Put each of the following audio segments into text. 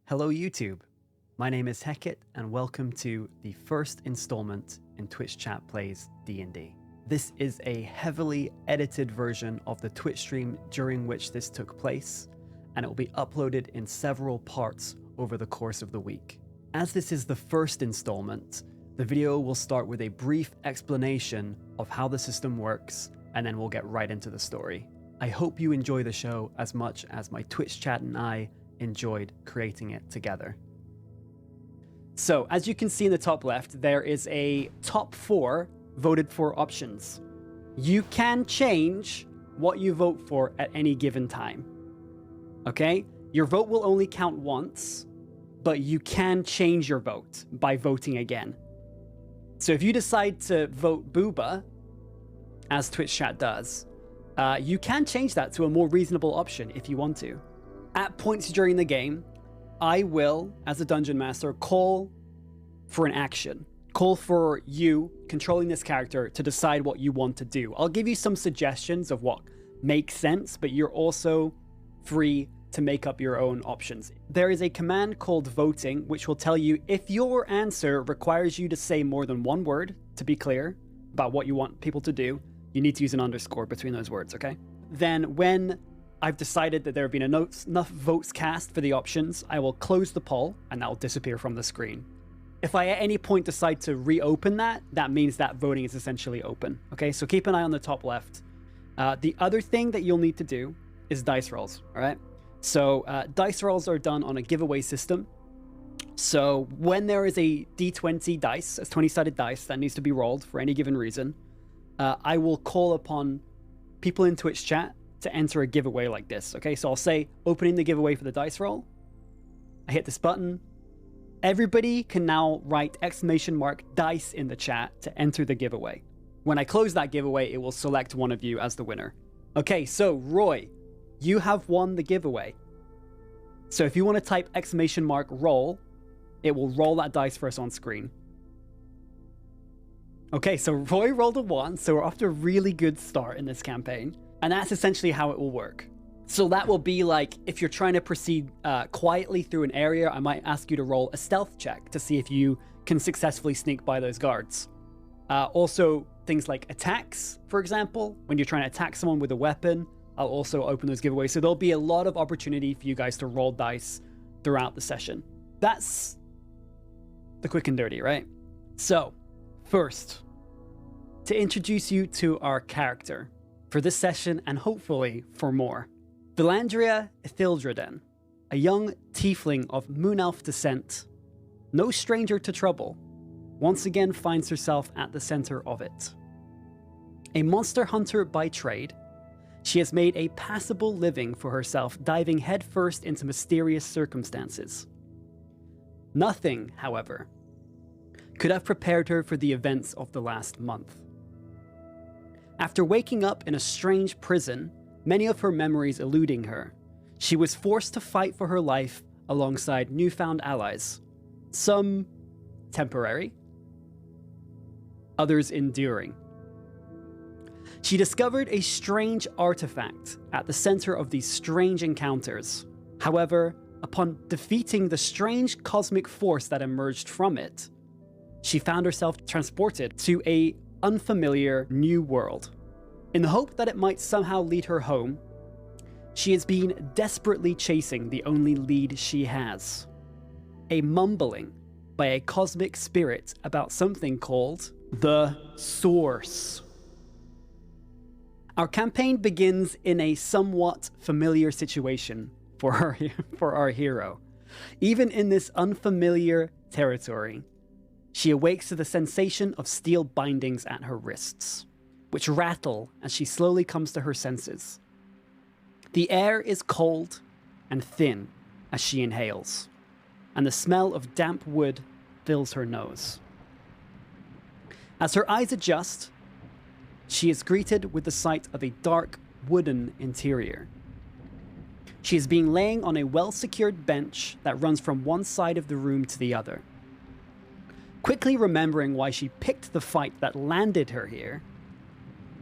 Hello YouTube, my name is Heket and welcome to the first installment in Twitch Chat Plays D&D. This is a heavily edited version of the Twitch stream during which this took place, and it will be uploaded in several parts over the course of the week. As this is the first installment, the video will start with a brief explanation of how the system works, and then we'll get right into the story. I hope you enjoy the show as much as my Twitch chat and I enjoyed creating it together. So, as you can see in the top left, there is a top 4 voted for options. You can change what you vote for at any given time. Okay? Your vote will only count once, but you can change your vote by voting again. So if you decide to vote Booba, as Twitch chat does, you can change that to a more reasonable option if you want to. At points during the game, I will, as a dungeon master, call for an action. Call for you, controlling this character, to decide what you want to do. I'll give you some suggestions of what makes sense, but you're also free to make up your own options. There is a command called voting, which will tell you if your answer requires you to say more than one word, to be clear about what you want people to do, you need to use an underscore between those words, okay? Then when I've decided that there have been enough votes cast for the options, I will close the poll and that will disappear from the screen. If I at any point decide to reopen that, that means that voting is essentially open. Okay, so keep an eye on the top left. The other thing that you'll need to do is dice rolls, all right? So dice rolls are done on a giveaway system. So when there is a d20 dice, a 20-sided dice that needs to be rolled for any given reason, I will call upon people in Twitch chat to enter a giveaway like this, okay? So I'll say, opening the giveaway for the dice roll. I hit this button. Everybody can now write !dice in the chat to enter the giveaway. When I close that giveaway, it will select one of you as the winner. Okay, so Roy, you have won the giveaway. So if you want to type !roll, it will roll that dice for us on screen. Okay, so Roy rolled a 1, so we're off to a really good start in this campaign. And that's essentially how it will work. So that will be like, if you're trying to proceed quietly through an area, I might ask you to roll a stealth check to see if you can successfully sneak by those guards. Also, things like attacks, for example. When you're trying to attack someone with a weapon, I'll also open those giveaways. So there'll be a lot of opportunity for you guys to roll dice throughout the session. That's the quick and dirty, right? So, first, to introduce you to our character for this session and hopefully for more. Philandria Ithildredden, a young tiefling of Moon Elf descent, no stranger to trouble, once again finds herself at the center of it. A monster hunter by trade, she has made a passable living for herself, diving headfirst into mysterious circumstances. Nothing, however, could have prepared her for the events of the last month. After waking up in a strange prison, many of her memories eluding her, she was forced to fight for her life alongside newfound allies. Some temporary, others enduring. She discovered a strange artifact at the center of these strange encounters. However, upon defeating the strange cosmic force that emerged from it, she found herself transported to an unfamiliar new world. In the hope that it might somehow lead her home, she has been desperately chasing the only lead she has. A mumbling by a cosmic spirit about something called the Source. Our campaign begins in a somewhat familiar situation for our hero. Even in this unfamiliar territory, she awakes to the sensation of steel bindings at her wrists, which rattle as she slowly comes to her senses. The air is cold and thin as she inhales, and the smell of damp wood fills her nose. As her eyes adjust, she is greeted with the sight of a dark, wooden interior. She is being laying on a well-secured bench that runs from one side of the room to the other. Quickly remembering why she picked the fight that landed her here,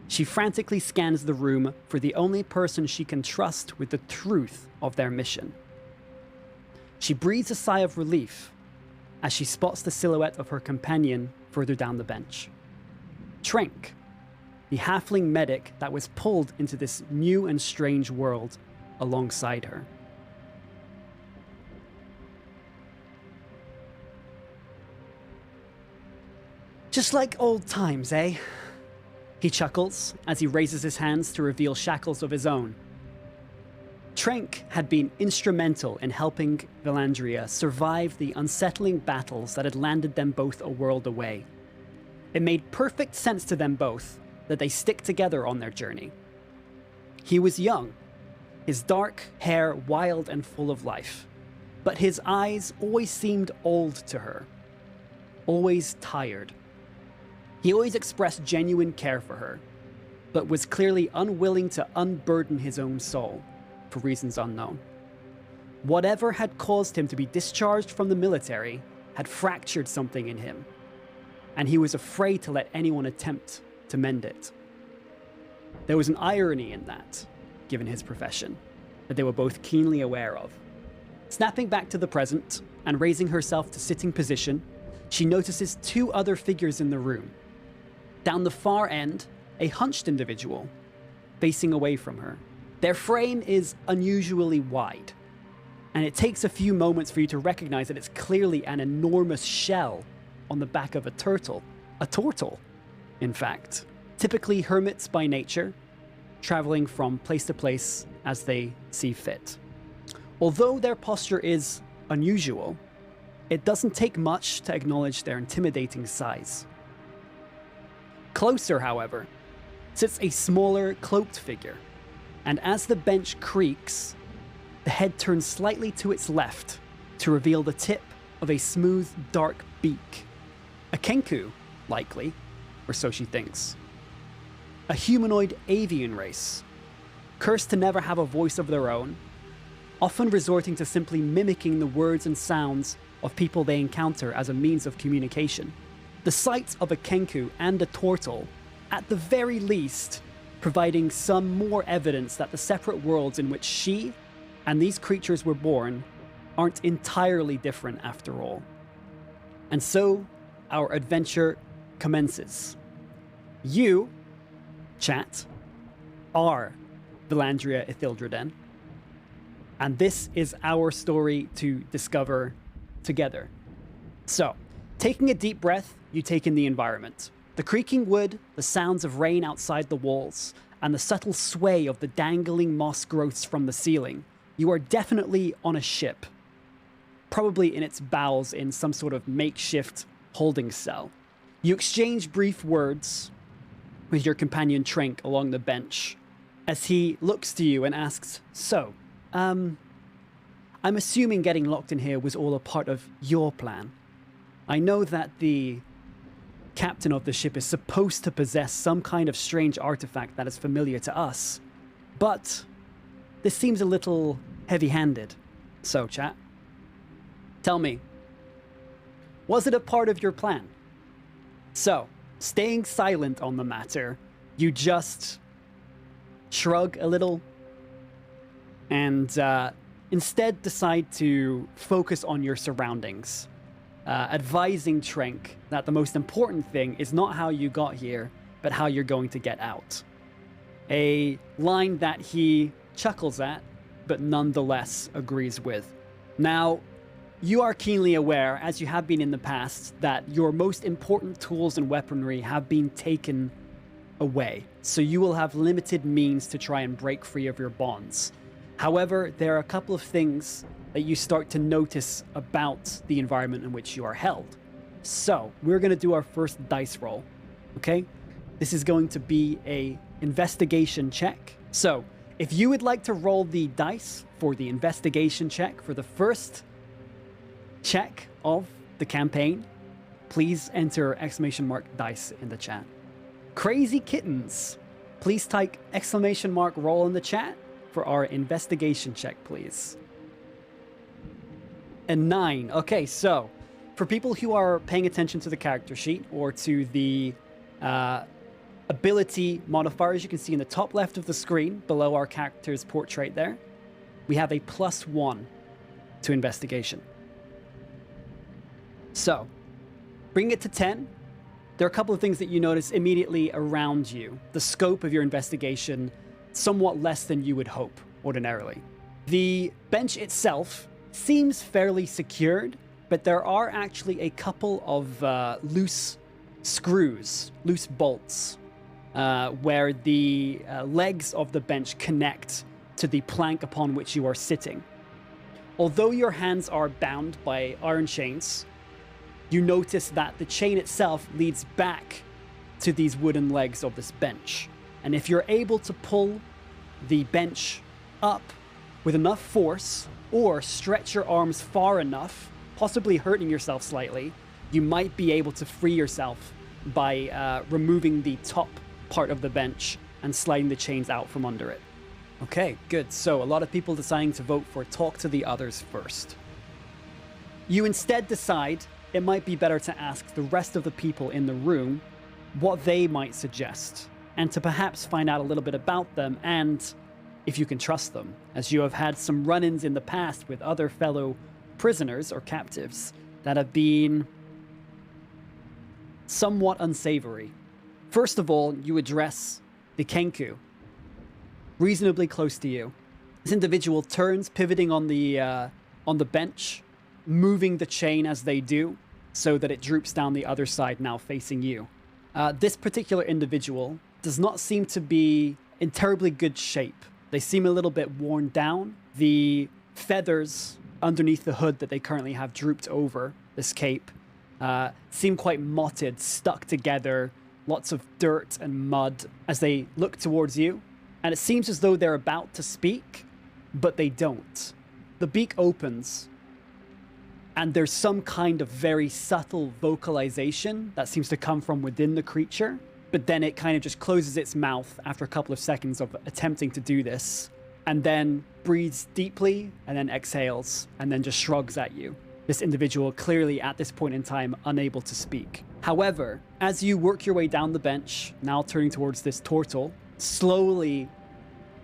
she frantically scans the room for the only person she can trust with the truth of their mission. She breathes a sigh of relief as she spots the silhouette of her companion further down the bench. Trenk, the halfling medic that was pulled into this new and strange world alongside her. Just like old times, eh? He chuckles as he raises his hands to reveal shackles of his own. Trenk had been instrumental in helping Valandria survive the unsettling battles that had landed them both a world away. It made perfect sense to them both that they stick together on their journey. He was young, his dark hair wild and full of life, but his eyes always seemed old to her, always tired. He always expressed genuine care for her, but was clearly unwilling to unburden his own soul, for reasons unknown. Whatever had caused him to be discharged from the military had fractured something in him, and he was afraid to let anyone attempt to mend it. There was an irony in that, given his profession, that they were both keenly aware of. Snapping back to the present and raising herself to sitting position, she notices two other figures in the room. Down the far end, a hunched individual, facing away from her. Their frame is unusually wide, and it takes a few moments for you to recognize that it's clearly an enormous shell on the back of a turtle. A tortle, in fact. Typically hermits by nature, traveling from place to place as they see fit. Although their posture is unusual, it doesn't take much to acknowledge their intimidating size. Closer, however, sits a smaller, cloaked figure, and as the bench creaks, the head turns slightly to its left to reveal the tip of a smooth, dark beak. A kenku, likely, or so she thinks. A humanoid avian race, cursed to never have a voice of their own, often resorting to simply mimicking the words and sounds of people they encounter as a means of communication. The sight of a kenku and a tortle, at the very least, providing some more evidence that the separate worlds in which she and these creatures were born aren't entirely different after all. And so, our adventure commences. You, chat, are Valandria Ithildraden, and this is our story to discover together. So, taking a deep breath, you take in the environment. The creaking wood, the sounds of rain outside the walls, and the subtle sway of the dangling moss growths from the ceiling. You are definitely on a ship, probably in its bowels in some sort of makeshift holding cell. You exchange brief words with your companion Trenk along the bench as he looks to you and asks, "So, I'm assuming getting locked in here was all a part of your plan. I know that the captain of the ship is supposed to possess some kind of strange artifact that is familiar to us, but this seems a little heavy-handed. So, chat, tell me, was it a part of your plan?" So, staying silent on the matter, you just shrug a little and instead decide to focus on your surroundings, advising Trenk that the most important thing is not how you got here, but how you're going to get out. A line that he chuckles at, but nonetheless agrees with. Now, you are keenly aware, as you have been in the past, that your most important tools and weaponry have been taken away, so you will have limited means to try and break free of your bonds. However, there are a couple of things that you start to notice about the environment in which you are held. So, we're going to do our first dice roll, okay? This is going to be a investigation check. So, if you would like to roll the dice for the investigation check for the first check of the campaign, please enter !dice in the chat. Crazy Kittens, please type !roll in the chat for our investigation check, please. And 9. Okay, so for people who are paying attention to the character sheet or to the ability modifiers, you can see in the top left of the screen below our character's portrait there, we have a +1 to investigation. So, bring it to 10. There are a couple of things that you notice immediately around you. The scope of your investigation, somewhat less than you would hope ordinarily. The bench itself seems fairly secured, but there are actually a couple of loose screws, loose bolts, where the legs of the bench connect to the plank upon which you are sitting. Although your hands are bound by iron chains, you notice that the chain itself leads back to these wooden legs of this bench. And if you're able to pull the bench up with enough force, or stretch your arms far enough, possibly hurting yourself slightly, you might be able to free yourself by removing the top part of the bench and sliding the chains out from under it. Okay, good. So a lot of people deciding to vote for talk to the others first. You instead decide it might be better to ask the rest of the people in the room what they might suggest, and to perhaps find out a little bit about them and if you can trust them, as you have had some run-ins in the past with other fellow prisoners or captives that have been somewhat unsavory. First of all, you address the Kenku, reasonably close to you. This individual turns, pivoting on the bench, moving the chain as they do, so that it droops down the other side, now facing you. This particular individual does not seem to be in terribly good shape. They seem a little bit worn down. The feathers underneath the hood that they currently have drooped over this cape seem quite motted, stuck together, lots of dirt and mud as they look towards you. And it seems as though they're about to speak, but they don't. The beak opens, and there's some kind of very subtle vocalization that seems to come from within the creature, but then it kind of just closes its mouth after a couple of seconds of attempting to do this, and then breathes deeply, and then exhales, and then just shrugs at you. This individual clearly at this point in time unable to speak. However, as you work your way down the bench, now turning towards this turtle, slowly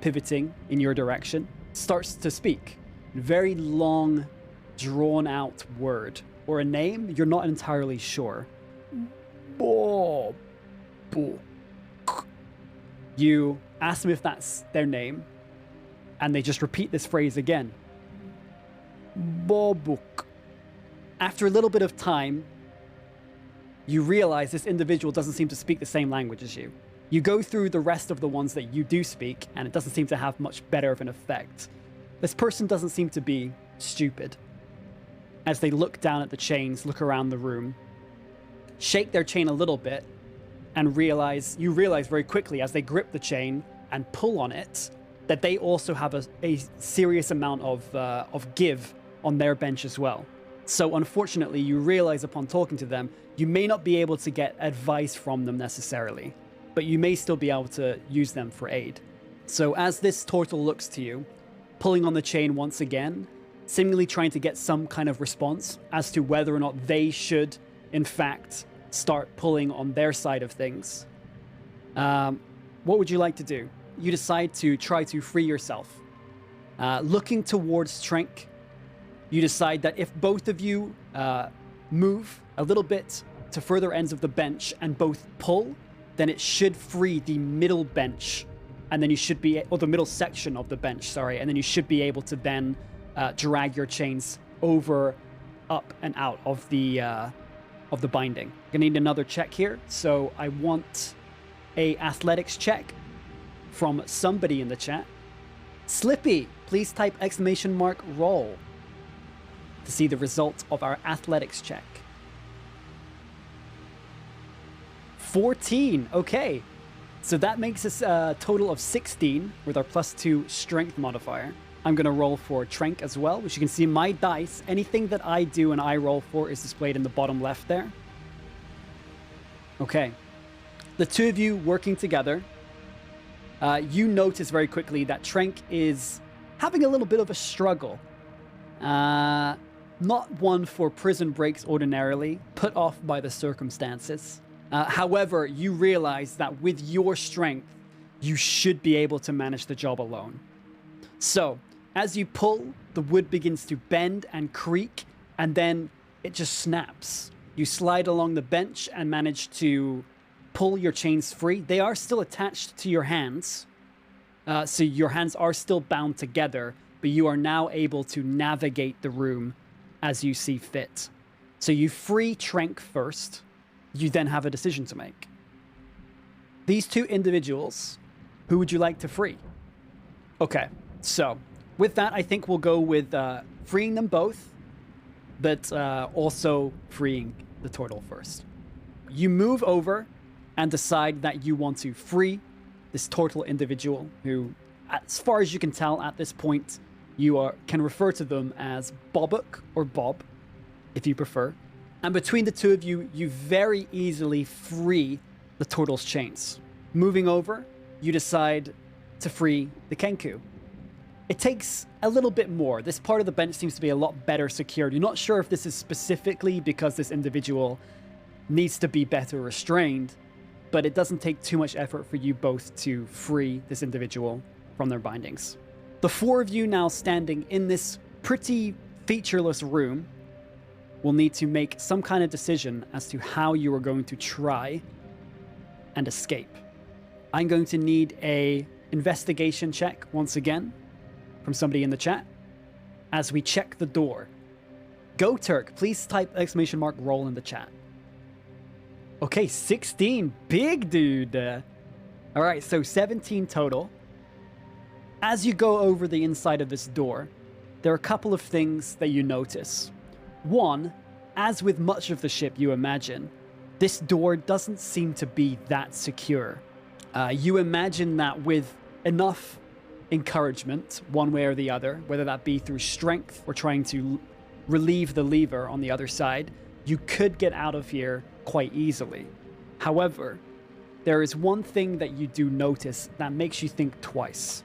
pivoting in your direction, starts to speak. Very long, drawn-out word, or a name, you're not entirely sure. Bob. You ask them if that's their name, and they just repeat this phrase again. Bobuk. After a little bit of time, you realize this individual doesn't seem to speak the same language as you. You go through the rest of the ones that you do speak, and it doesn't seem to have much better of an effect. This person doesn't seem to be stupid. As they look down at the chains, look around the room, shake their chain a little bit, and you realize very quickly as they grip the chain and pull on it that they also have a serious amount of give on their bench as well. So unfortunately, you realize upon talking to them, you may not be able to get advice from them necessarily, but you may still be able to use them for aid. So as this turtle looks to you, pulling on the chain once again, seemingly trying to get some kind of response as to whether or not they should, in fact, start pulling on their side of things. What would you like to do? You decide to try to free yourself. Looking towards Trenk, you decide that if both of you move a little bit to further ends of the bench and both pull, then it should free the middle bench, and then you should be, or the middle section of the bench, sorry, and then you should be able to then drag your chains over, up, and out of the binding. I'm gonna need another check here, so I want a athletics check from somebody in the chat. Slippy, please type !roll to see the result of our athletics check. 14, okay. So that makes us a total of 16 with our +2 strength modifier. I'm going to roll for Trenk as well, which you can see my dice. Anything that I do and I roll for is displayed in the bottom left there. Okay. The two of you working together, you notice very quickly that Trenk is having a little bit of a struggle. Not one for prison breaks ordinarily, put off by the circumstances. However, you realize that with your strength, you should be able to manage the job alone. So, As you pull, the wood begins to bend and creak, and then it just snaps. You slide along the bench and manage to pull your chains free. They are still attached to your hands, so your hands are still bound together, but you are now able to navigate the room as you see fit. So you free Trenk first. You then have a decision to make. These two individuals, who would you like to free? Okay, so with that, I think we'll go with freeing them both, but also freeing the turtle first. You move over and decide that you want to free this turtle individual who, as far as you can tell at this point, you can refer to them as Bobbook or Bob, if you prefer. And between the two of you, you very easily free the turtle's chains. Moving over, you decide to free the Kenku. It takes a little bit more. This part of the bench seems to be a lot better secured. You're not sure if this is specifically because this individual needs to be better restrained, but it doesn't take too much effort for you both to free this individual from their bindings. The four of you now standing in this pretty featureless room will need to make some kind of decision as to how you are going to try and escape. I'm going to need a investigation check once again from somebody in the chat as we check the door. Go Turk, please type !roll in the chat. Okay, 16, big dude. All right, so 17 total. As you go over the inside of this door, there are a couple of things that you notice. One, as with much of the ship you imagine, this door doesn't seem to be that secure. You imagine that with enough encouragement, one way or the other, whether that be through strength or trying to relieve the lever on the other side, you could get out of here quite easily. However, there is one thing that you do notice that makes you think twice.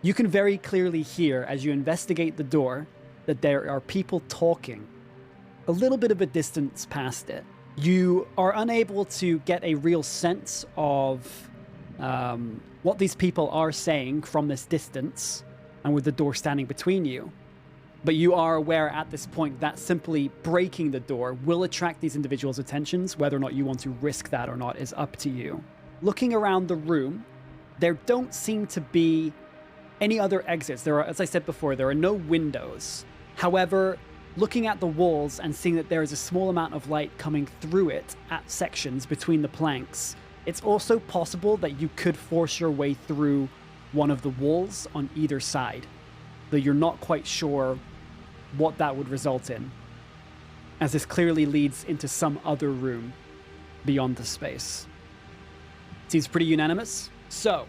You can very clearly hear, as you investigate the door, that there are people talking a little bit of a distance past it. You are unable to get a real sense of what these people are saying from this distance, and with the door standing between you. But you are aware at this point that simply breaking the door will attract these individuals' attentions. Whether or not you want to risk that or not is up to you. Looking around the room, there don't seem to be any other exits. There are, as I said before, there are no windows. However, looking at the walls and seeing that there is a small amount of light coming through it at sections between the planks, it's also possible that you could force your way through one of the walls on either side, though you're not quite sure what that would result in, as this clearly leads into some other room beyond the space. Seems pretty unanimous. So,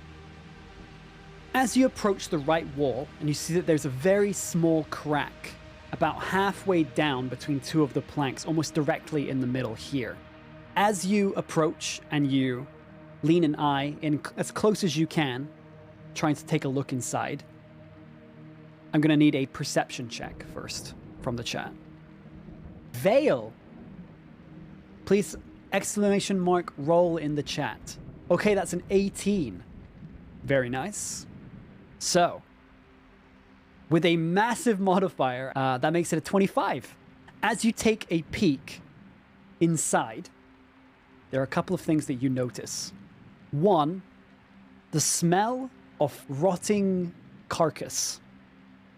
as you approach the right wall, and you see that there's a very small crack about halfway down between two of the planks, almost directly in the middle here. As you approach and you lean an eye in as close as you can, trying to take a look inside, I'm going to need a perception check first from the chat. Veil! Please, !roll in the chat. Okay, that's an 18. Very nice. So, with a massive modifier, that makes it a 25. As you take a peek inside, there are a couple of things that you notice. One, the smell of rotting carcass.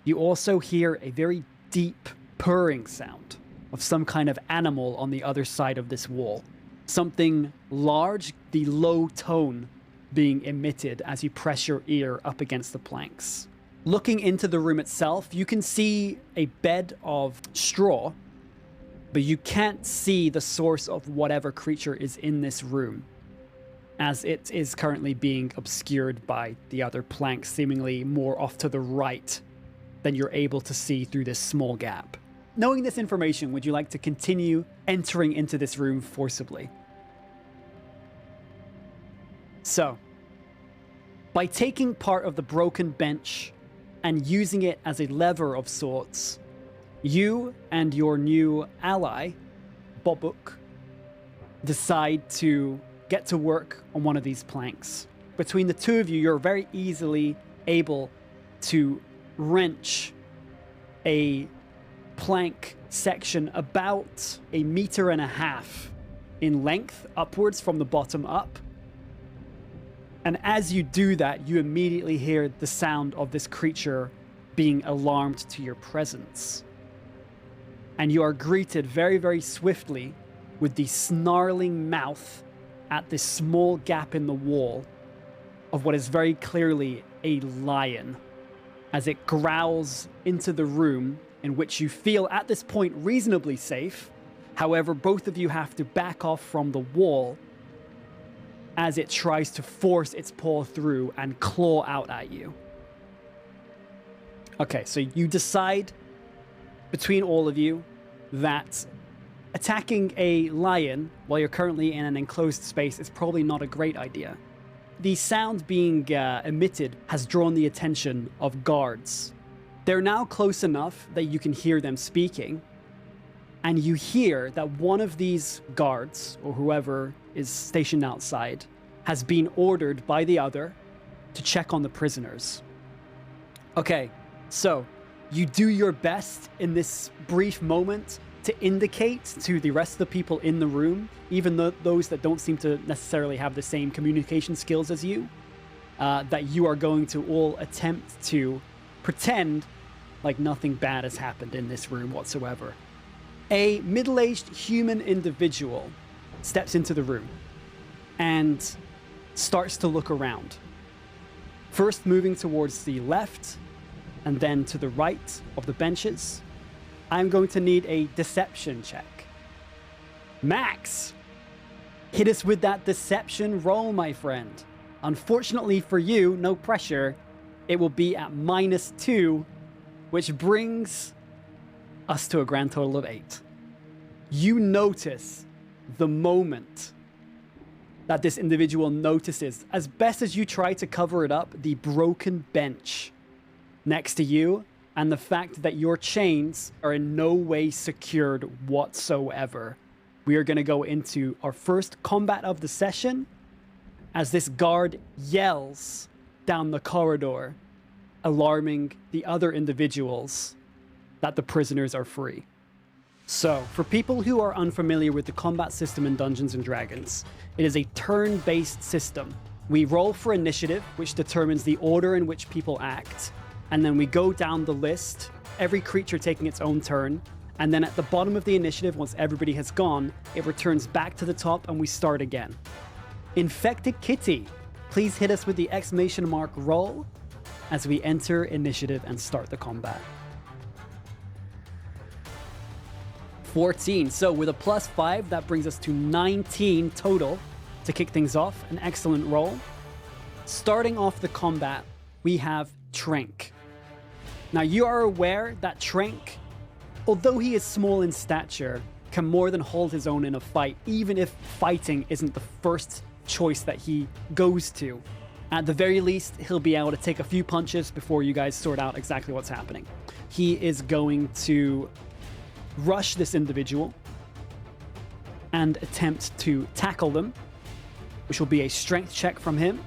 You also hear a very deep purring sound of some kind of animal on the other side of this wall. Something large, the low tone being emitted as you press your ear up against the planks. Looking into the room itself, you can see a bed of straw, but you can't see the source of whatever creature is in this room, as it is currently being obscured by the other planks, seemingly more off to the right than you're able to see through this small gap. Knowing this information, would you like to continue entering into this room forcibly? So, by taking part of the broken bench and using it as a lever of sorts, you and your new ally, Bobbook, decide to get to work on one of these planks. Between the two of you, you're very easily able to wrench a plank section about 1.5 meters in length upwards from the bottom up. And as you do that, you immediately hear the sound of this creature being alarmed to your presence. And you are greeted very, very swiftly with the snarling mouth at this small gap in the wall of what is very clearly a lion, as it growls into the room in which you feel at this point reasonably safe. However, both of you have to back off from the wall as it tries to force its paw through and claw out at you. Okay, so you decide between all of you that attacking a lion while you're currently in an enclosed space is probably not a great idea. The sound being emitted has drawn the attention of guards. They're now close enough that you can hear them speaking, and you hear that one of these guards, or whoever is stationed outside, has been ordered by the other to check on the prisoners. Okay, so you do your best in this brief moment to indicate to the rest of the people in the room, even those that don't seem to necessarily have the same communication skills as you, that you are going to all attempt to pretend like nothing bad has happened in this room whatsoever. A middle-aged human individual steps into the room and starts to look around. First moving towards the left and then to the right of the benches. I'm going to need a deception check. Max, hit us with that deception roll, my friend. Unfortunately for you, no pressure. It will be at -2, which brings us to a grand total of 8. You notice the moment that this individual notices, as best as you try to cover it up, the broken bench next to you and the fact that your chains are in no way secured whatsoever. We are going to go into our first combat of the session as this guard yells down the corridor, alarming the other individuals that the prisoners are free. So, for people who are unfamiliar with the combat system in Dungeons & Dragons, it is a turn-based system. We roll for initiative, which determines the order in which people act, and then we go down the list, every creature taking its own turn, and then at the bottom of the initiative, once everybody has gone, it returns back to the top and we start again. Infected Kitty, please hit us with the ! roll as we enter initiative and start the combat. 14. So with a +5, that brings us to 19 total to kick things off. An excellent roll. Starting off the combat, we have Trank. Now you are aware that Trank, although he is small in stature, can more than hold his own in a fight, even if fighting isn't the first choice that he goes to. At the very least, he'll be able to take a few punches before you guys sort out exactly what's happening. He is going to rush this individual and attempt to tackle them, which will be a strength check from him.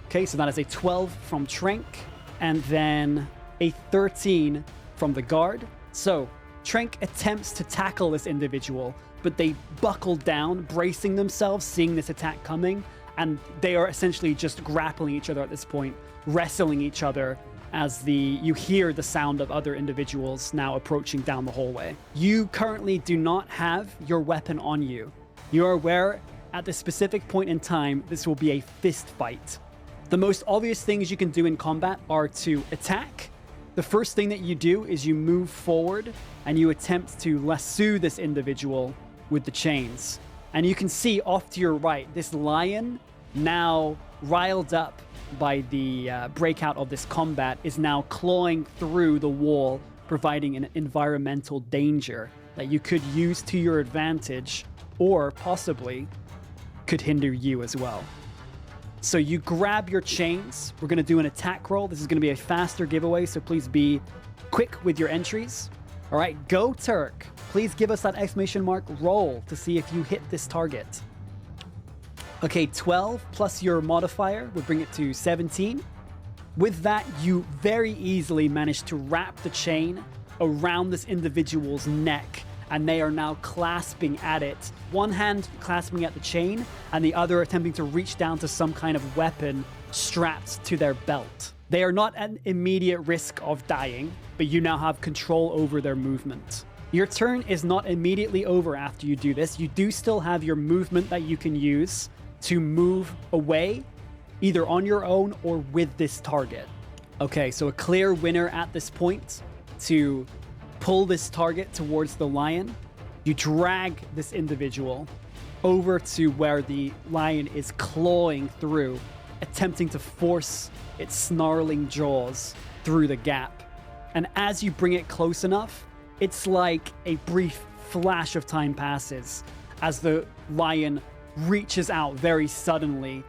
Okay, so that is a 12 from Trank, and then a 13 from the guard. So Trank attempts to tackle this individual, but they buckle down, bracing themselves, seeing this attack coming, and they are essentially just grappling each other at this point, wrestling each other as you hear the sound of other individuals now approaching down the hallway. You currently do not have your weapon on you. You are aware at this specific point in time, this will be a fist fight. The most obvious things you can do in combat are to attack. The first thing that you do is you move forward and you attempt to lasso this individual with the chains. And you can see off to your right, this lion, now riled up by the breakout of this combat, is now clawing through the wall, providing an environmental danger that you could use to your advantage or possibly could hinder you as well. So you grab your chains. We're going to do an attack roll. This is going to be a faster giveaway, so please be quick with your entries. All right, go Turk. Please give us that ! roll to see if you hit this target. Okay, 12 plus your modifier would bring it to 17. With that, you very easily manage to wrap the chain around this individual's neck, and they are now clasping at it. One hand clasping at the chain, and the other attempting to reach down to some kind of weapon strapped to their belt. They are not at immediate risk of dying, but you now have control over their movement. Your turn is not immediately over after you do this. You do still have your movement that you can use to move away, either on your own or with this target. Okay, so a clear winner at this point to pull this target towards the lion. You drag this individual over to where the lion is clawing through, attempting to force its snarling jaws through the gap. And as you bring it close enough, it's like a brief flash of time passes as the lion reaches out very suddenly,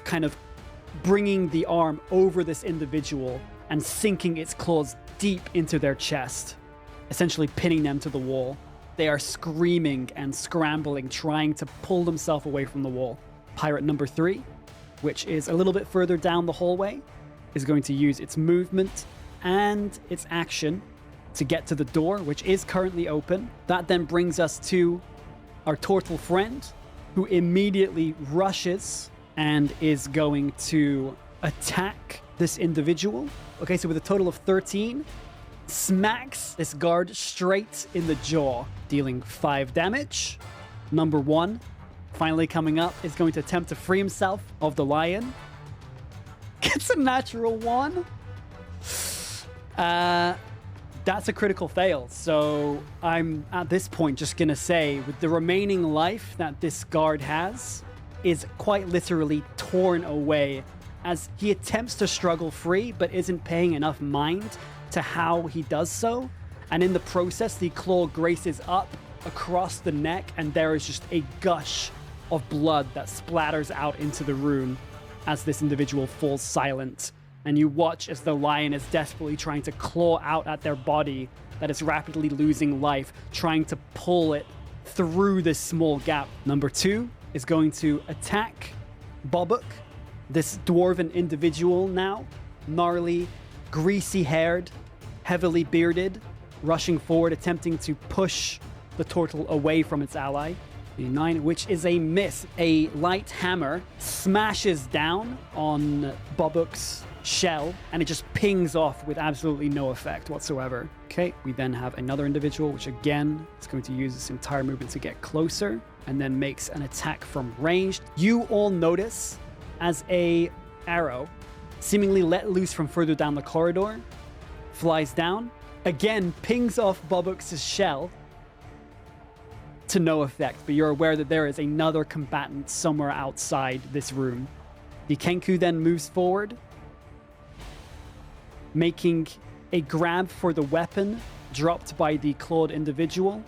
kind of bringing the arm over this individual and sinking its claws deep into their chest, essentially pinning them to the wall. They are screaming and scrambling, trying to pull themselves away from the wall. Pirate number 3, which is a little bit further down the hallway, is going to use its movement and its action to get to the door, which is currently open. That then brings us to our turtle friend, who immediately rushes and is going to attack this individual. Okay, so with a total of 13, smacks this guard straight in the jaw, dealing 5 damage. Number 1, finally coming up, is going to attempt to free himself of the lion. Gets a natural 1. That's a critical fail. So I'm at this point just gonna say, with the remaining life that this guard has, is quite literally torn away as he attempts to struggle free, but isn't paying enough mind to how he does so. And in the process, the claw graces up across the neck, and there is just a gush of blood that splatters out into the room as this individual falls silent. And you watch as the lion is desperately trying to claw out at their body that is rapidly losing life, trying to pull it through this small gap. Number 2 is going to attack Bobuk, this dwarven individual now, gnarly, greasy-haired, heavily bearded, rushing forward, attempting to push the turtle away from its ally. A 9, which is a miss. A light hammer smashes down on Bobuk's shell, and it just pings off with absolutely no effect whatsoever. Okay, we then have another individual, which again is going to use its entire movement to get closer, and then makes an attack from range. You all notice as a arrow, seemingly let loose from further down the corridor, flies down, again pings off Bobuk's shell to no effect, but you're aware that there is another combatant somewhere outside this room. The Kenku then moves forward, making a grab for the weapon dropped by the clawed individual.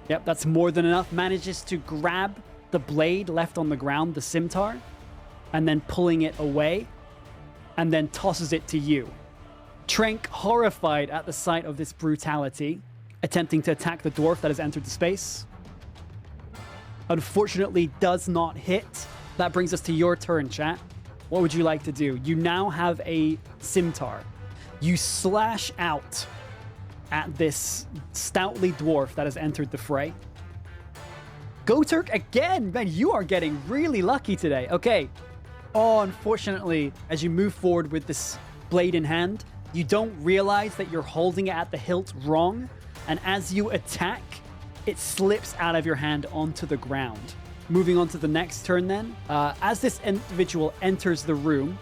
Yep, that's more than enough. Manages to grab the blade left on the ground, the scimitar, and then pulling it away, and then tosses it to you. Trenk, horrified at the sight of this brutality, attempting to attack the dwarf that has entered the space. Unfortunately, does not hit. That brings us to your turn, chat. What would you like to do? You now have a scimitar. You slash out at this stoutly dwarf that has entered the fray. Go Turk again! Man, you are getting really lucky today. Okay. Oh, unfortunately, as you move forward with this blade in hand, you don't realize that you're holding it at the hilt wrong. And as you attack, it slips out of your hand onto the ground. Moving on to the next turn then. As this individual enters the room,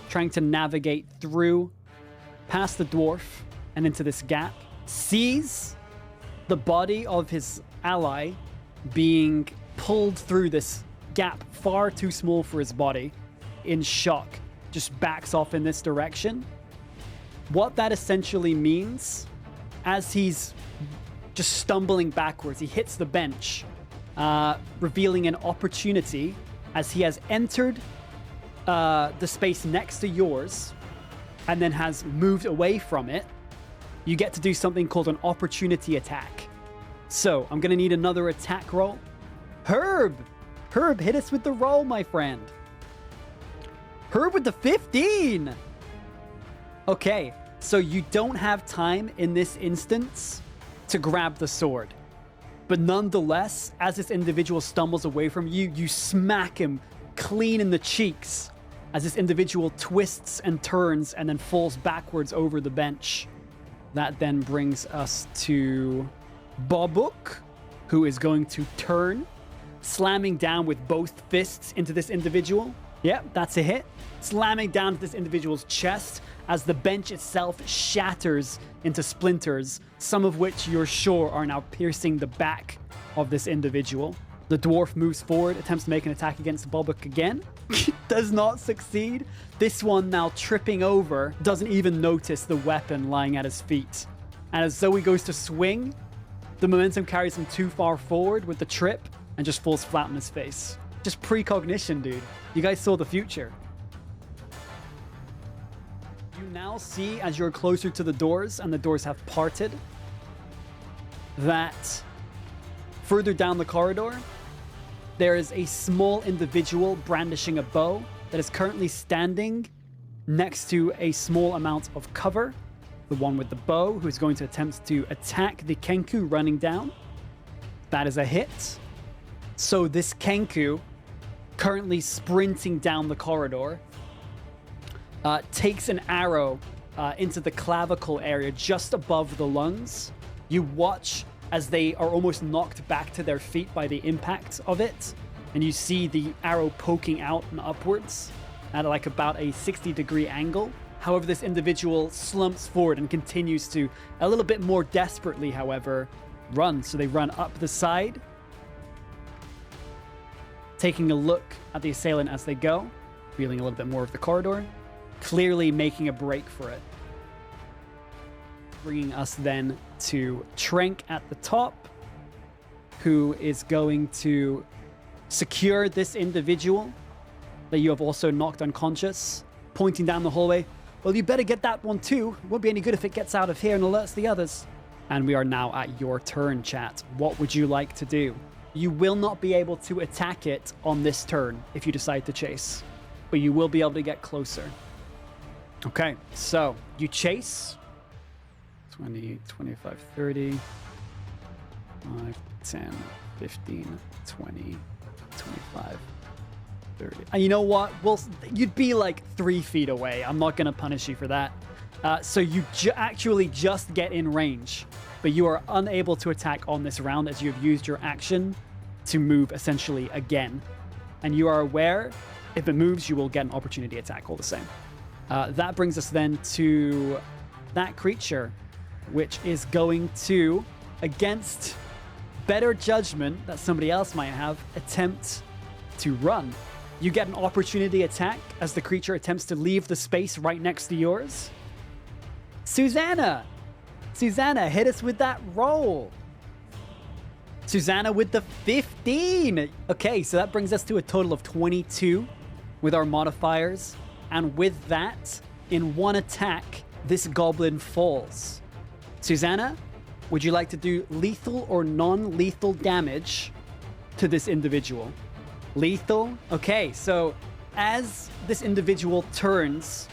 trying to navigate through past the dwarf and into this gap, sees the body of his ally being pulled through this gap far too small for his body. In shock, just backs off in this direction. What that essentially means, as he's just stumbling backwards, he hits the bench, revealing an opportunity as he has entered the space next to yours and then has moved away from it. You get to do something called an opportunity attack. So I'm going to need another attack roll. Herb, hit us with the roll, my friend. Herb with the 15. Okay, so you don't have time in this instance to grab the sword. But nonetheless, as this individual stumbles away from you, you smack him clean in the cheeks as this individual twists and turns and then falls backwards over the bench. That then brings us to Bobuk, who is going to turn, slamming down with both fists into this individual. Yep, that's a hit. Slamming down to this individual's chest as the bench itself shatters into splinters, some of which you're sure are now piercing the back of this individual. The dwarf moves forward, attempts to make an attack against Bobuk again. Does not succeed. This one now tripping over, doesn't even notice the weapon lying at his feet. And as Zoe goes to swing, the momentum carries him too far forward with the trip and just falls flat on his face. Just precognition, dude. You guys saw the future. You now see, as you're closer to the doors and the doors have parted, that further down the corridor, there is a small individual brandishing a bow that is currently standing next to a small amount of cover. The one with the bow, who is going to attempt to attack the Kenku running down. That is a hit. So this Kenku, currently sprinting down the corridor, takes an arrow into the clavicle area just above the lungs. You watch as they are almost knocked back to their feet by the impact of it, and you see the arrow poking out and upwards at like about a 60-degree angle. However, this individual slumps forward and continues to, a little bit more desperately, however, run. So they run up the side, taking a look at the assailant as they go, feeling a little bit more of the corridor, clearly making a break for it. Bringing us then to Trank at the top, who is going to secure this individual that you have also knocked unconscious, pointing down the hallway. Well, you better get that one too. Won't be any good if it gets out of here and alerts the others. And we are now at your turn, chat. What would you like to do? You will not be able to attack it on this turn if you decide to chase, but you will be able to get closer. Okay, so you chase. 20, 25, 30, 5, 10, 15, 20, 25, 30. And you know what? Well, you'd be like 3 feet away. I'm not going to punish you for that. So you actually just get in range, but you are unable to attack on this round as you have used your action to move essentially again. And you are aware, if it moves, you will get an opportunity attack all the same. That brings us then to that creature, which is going to, against better judgment that somebody else might have, attempt to run. You get an opportunity attack as the creature attempts to leave the space right next to yours. Susanna, hit us with that roll. Susanna with the 15. Okay, so that brings us to a total of 22 with our modifiers. And with that, in one attack, this goblin falls. Susanna, would you like to do lethal or non-lethal damage to this individual? Lethal? Okay, so as this individual turns,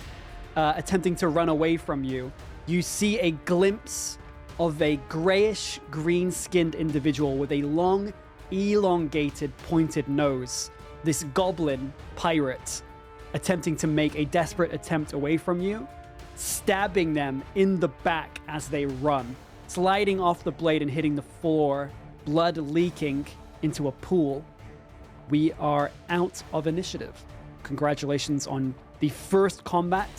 attempting to run away from you, you see a glimpse of a grayish green-skinned individual with a long, elongated, pointed nose. This goblin pirate attempting to make a desperate attempt away from you, stabbing them in the back as they run, sliding off the blade and hitting the floor, blood leaking into a pool. We are out of initiative. Congratulations on the first combat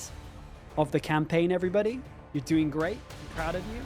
of the campaign, everybody. You're doing great. I'm proud of you.